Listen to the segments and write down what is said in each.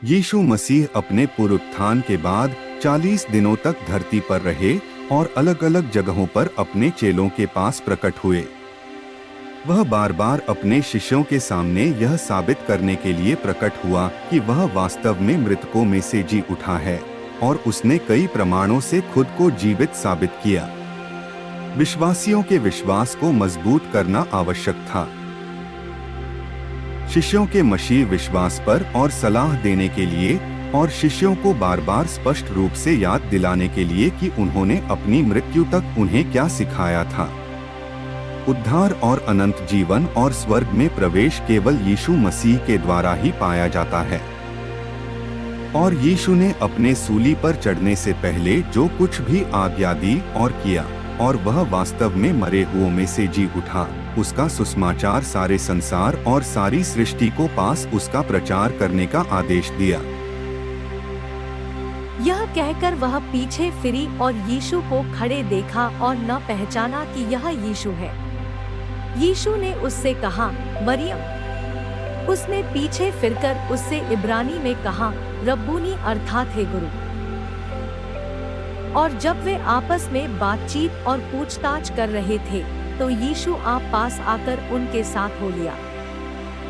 यीशु मसीह अपने पुनरुत्थान के बाद 40 दिनों तक धरती पर रहे और अलग अलग जगहों पर अपने चेलों के पास प्रकट हुए। वह बार बार अपने शिष्यों के सामने यह साबित करने के लिए प्रकट हुआ कि वह वास्तव में मृतकों में से जी उठा है, और उसने कई प्रमाणों से खुद को जीवित साबित किया। विश्वासियों के विश्वास को मजबूत करना आवश्यक था। शिष्यों के मसीह विश्वास पर और सलाह देने के लिए और शिष्यों को बार बार स्पष्ट रूप से याद दिलाने के लिए कि उन्होंने अपनी मृत्यु तक उन्हें क्या सिखाया था। उद्धार और अनंत जीवन और स्वर्ग में प्रवेश केवल यीशु मसीह के द्वारा ही पाया जाता है। और यीशु ने अपने सूली पर चढ़ने से पहले जो कुछ भी आज्ञा दी और किया, और वह वास्तव में मरे हुओं में से जी उठा, उसका सुसमाचार सारे संसार और सारी सृष्टि को पास उसका प्रचार करने का आदेश दिया। यह कहकर वह पीछे फिरी और यीशु को खड़े देखा और न पहचाना कि यह यीशु है। यीशु ने उससे कहा, मरियम। उसने पीछे फिरकर उससे इब्रानी में कहा, रब्बूनी, अर्थात हे गुरु। और जब वे आपस में बातचीत और पूछताछ कर रहे थे तो यीशु आप पास आकर उनके साथ हो लिया,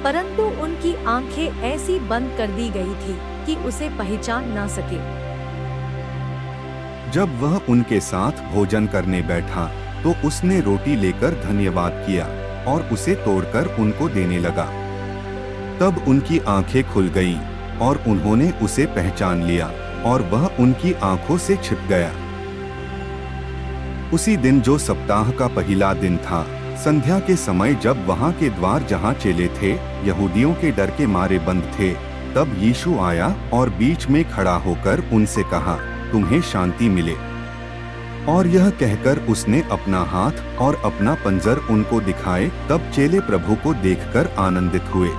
परंतु उनकी आंखें ऐसी बंद कर दी गई थी कि उसे पहचान न सके। जब वह उनके साथ भोजन करने बैठा तो उसने रोटी लेकर धन्यवाद किया और उसे तोड़कर उनको देने लगा। तब उनकी आंखें खुल गईं और उन्होंने उसे पहचान लिया, और वह उनकी आंखों से छिप गया। उसी दिन जो सप्ताह का पहला दिन था, संध्या के समय, जब वहां के द्वार जहां चेले थे यहूदियों के डर के मारे बंद थे, तब यीशु आया और बीच में खड़ा होकर उनसे कहा, तुम्हें शांति मिले। और यह कहकर उसने अपना हाथ और अपना पंजर उनको दिखाए। तब चेले प्रभु को देखकर आनंदित हुए।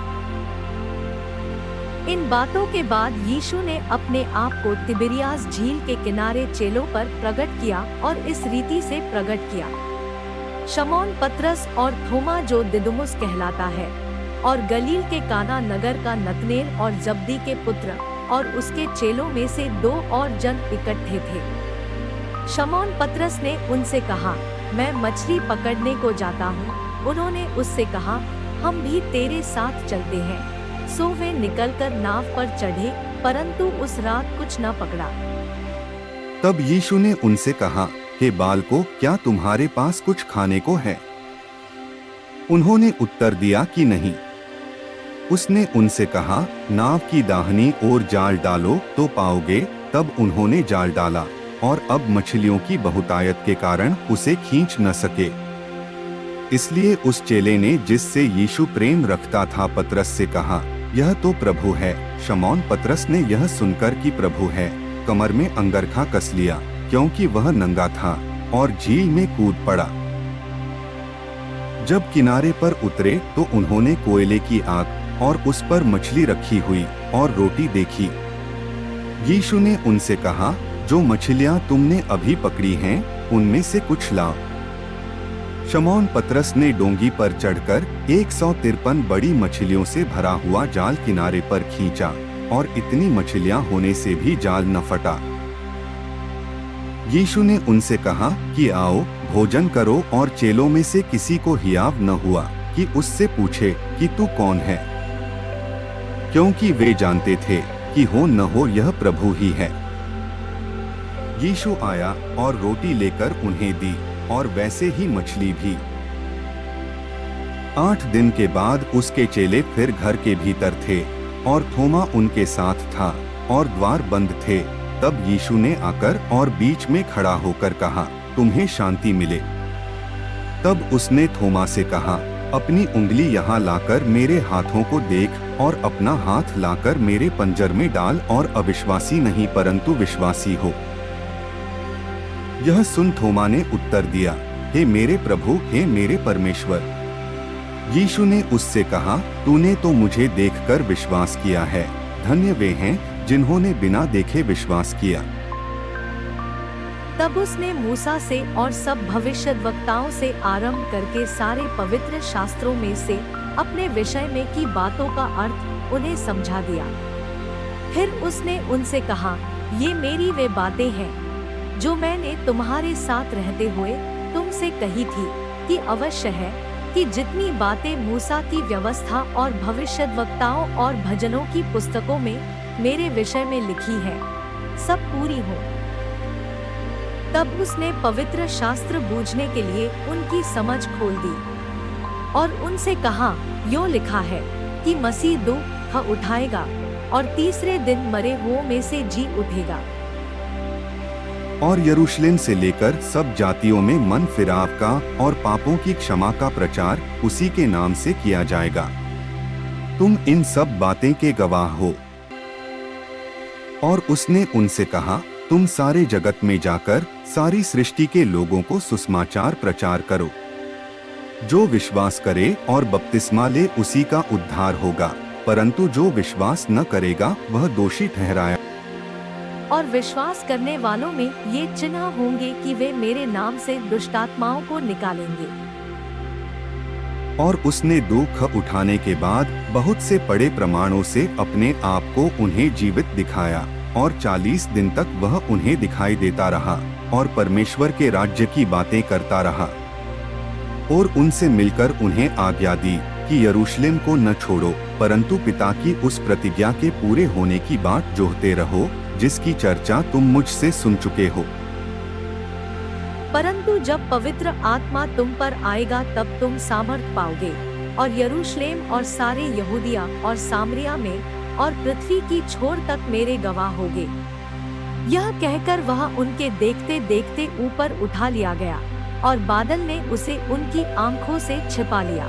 इन बातों के बाद यीशु ने अपने आप को तिबिरियास झील के किनारे चेलों पर प्रकट किया और इस रीति से प्रकट किया। शमौन पतरस और थोमा जो दिदुमुस कहलाता है, और गलील के काना नगर का नतनेल और जब्दी के पुत्र और उसके चेलों में से 2 और जन इकट्ठे थे। शमौन पतरस ने उनसे कहा, मैं मछली पकड़ने को जाता हूँ। उन्होंने उससे कहा, हम भी तेरे साथ चलते हैं। सो वे निकलकर नाव पर चढ़े, परंतु उस रात कुछ न पकड़ा। तब यीशु ने उनसे कहा, हे बालकों, क्या तुम्हारे पास कुछ खाने को है? उन्होंने उत्तर दिया कि नहीं। उसने उनसे कहा, नाव की दाहिनी ओर जाल डालो तो पाओगे। तब उन्होंने जाल डाला, और अब मछलियों की बहुतायत के कारण उसे खींच न सके। इसलिए उस चेले ने जिससे यीशु प्रेम रखता था पतरस से कहा, यह तो प्रभु है। शमौन पतरस ने यह सुनकर कि प्रभु है, कमर में अंगरखा कस लिया, क्योंकि वह नंगा था, और झील में कूद पड़ा। जब किनारे पर उतरे तो उन्होंने कोयले की आग और उस पर मछली रखी हुई और रोटी देखी। यीशु ने उनसे कहा, जो मछलियां तुमने अभी पकड़ी हैं, उनमें से कुछ लाओ। शमौन पतरस ने डोंगी पर चढ़कर 153 बड़ी मछलियों से भरा हुआ जाल किनारे पर खींचा, और इतनी मछलियां होने से भी जाल न फटा। यीशु ने उनसे कहा कि आओ, भोजन करो, और चेलों में से किसी को हियाव न हुआ कि उससे पूछे कि तू कौन है, क्योंकि वे जानते थे कि हो न हो यह प्रभु ही है। यीशु आया और रोटी लेकर उन्हें दी, और वैसे ही मछली भी। 8 दिन के बाद उसके चेले फिर घर के भीतर थे, और थोमा उनके साथ था, और द्वार बंद थे। तब यीशु ने आकर और बीच में खड़ा होकर कहा, तुम्हें शांति मिले। तब उसने थोमा से कहा, अपनी उंगली यहाँ लाकर मेरे हाथों को देख, और अपना हाथ लाकर मेरे पंजर में डाल, और अविश्वासी नहीं परंतु विश्वासी हो। यह सुन थोमा ने उत्तर दिया, हे मेरे प्रभु, हे मेरे परमेश्वर। यीशु ने उससे कहा, तूने तो मुझे देखकर विश्वास किया है। धन्य वे हैं जिन्होंने बिना देखे विश्वास किया। तब उसने मूसा से और सब भविष्यद्वक्ताओं से आरंभ करके सारे पवित्र शास्त्रों में से अपने विषय में की बातों का अर्थ उन्हें समझा दिया। फिर उसने उनसे कहा, ये मेरी वे बातें हैं जो मैंने तुम्हारे साथ रहते हुए तुमसे कही थी कि अवश्य है कि जितनी बातें मूसा की व्यवस्था और भविष्यद्वक्ताओं और भजनों की पुस्तकों में मेरे विषय में लिखी है, सब पूरी हो। तब उसने पवित्र शास्त्र बूझने के लिए उनकी समझ खोल दी और उनसे कहा, यो लिखा है कि मसीह दुख उठाएगा और तीसरे दिन मरे हुओं में से जी उठेगा, और यरूशलेम से लेकर सब जातियों में मन फिराव का और पापों की क्षमा का प्रचार उसी के नाम से किया जाएगा। तुम इन सब बातें के गवाह हो। और उसने उनसे कहा, तुम सारे जगत में जाकर सारी सृष्टि के लोगों को सुसमाचार प्रचार करो। जो विश्वास करे और बपतिस्मा ले उसी का उद्धार होगा, परंतु जो विश्वास न करेगा वह दोषी ठहराया। और विश्वास करने वालों में ये चिन्ह होंगे कि वे मेरे नाम से दुष्टात्माओं को निकालेंगे। और उसने दुख उठाने के बाद बहुत से बड़े प्रमाणों से अपने आप को उन्हें जीवित दिखाया, और 40 दिन तक वह उन्हें दिखाई देता रहा और परमेश्वर के राज्य की बातें करता रहा। और उनसे मिलकर उन्हें आज्ञा दी कि यरूशलेम को न छोड़ो, परंतु पिता की उस प्रतिज्ञा के पूरे होने की बाट जोहते रहो जिसकी चर्चा तुम मुझसे सुन चुके हो। परंतु जब पवित्र आत्मा तुम पर आएगा तब तुम सामर्थ पाओगे, और यरूशलेम और सारे यहूदिया और सामरिया में और पृथ्वी की छोर तक मेरे गवाह होगे। यह कहकर वह उनके देखते देखते ऊपर उठा लिया गया, और बादल ने उसे उनकी आंखों से छिपा लिया।